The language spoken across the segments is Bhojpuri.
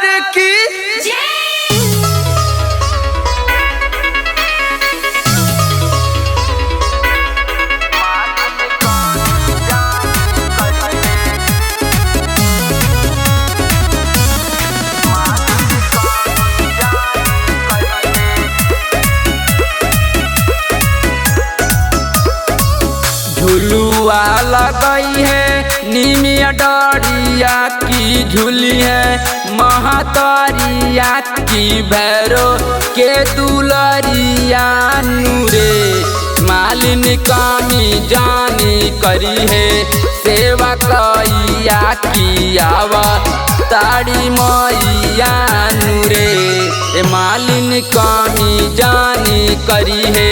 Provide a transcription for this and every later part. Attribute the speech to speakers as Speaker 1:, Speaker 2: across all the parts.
Speaker 1: दरबार की झुलुआ लगई है निमिया डरिया की झूली है महतरिया की भैरो के दुलरिया नूरे मालिन कामी जानी करी है सेवा कैया की आवा ताड़ी मैया नूरे मालिन कामी जानी करी है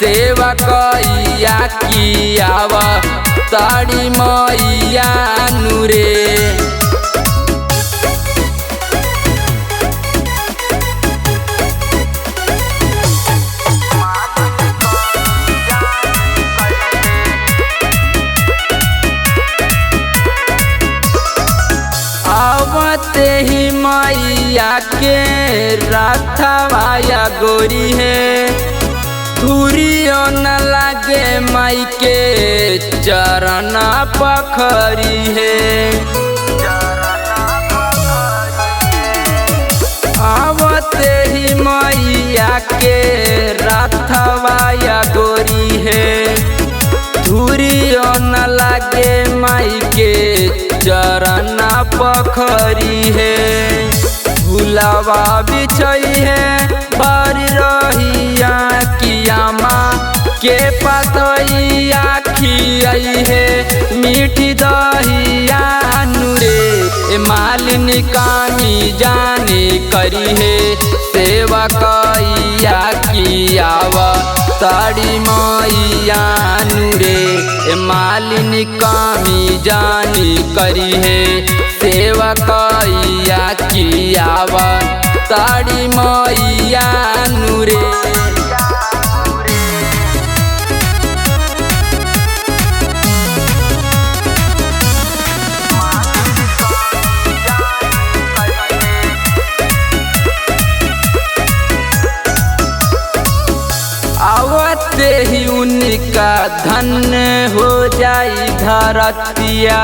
Speaker 1: सेवा कैया की आवा ताड़ी मैया नूरे। आवते ही मैया के राथवाया गोरी है धुरियो न लागे माई के चरण पखरी है। आवते ही मैया के राथवाया गोरी है धुरियो न लागे माई के चरण पखरी है। भुलावा बिछई है भर रहिया कियामा के पतैया खियाई है मीठी दहिया नूरे मालिन कामी जाने करी है सेवा कैया की आवा ताड़ी मैया नूरे मालिन कामी जानी करी है सेवा कैया की आवा ताड़ी मैया नूरे। आवते ही उनका धन्य हो जाई धरतिया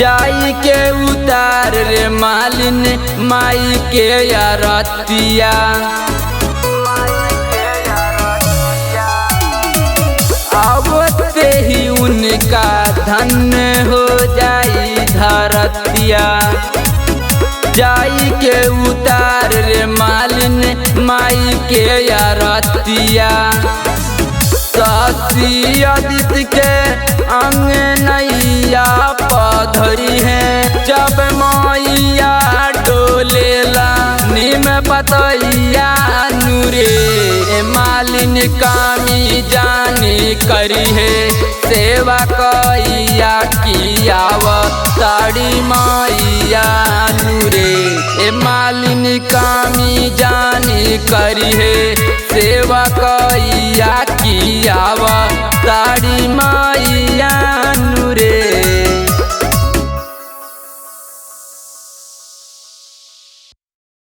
Speaker 1: जाई के उतार रे मालिन माई के यारतिया। आवते ही उनका धन्य हो जाई धरतिया जाई के उतार रे मालिन माई के यारतिया। सासी आदित्य के अंग नैया पधरी है जब मैया डोलेला निम पतैया नूरे मालिन कामी जानी करी है सेवा कैया की आवा ताड़ी मैया नूरे मालिन कामी जानी करी है सेवा कैया की आवा ताड़ी मैया।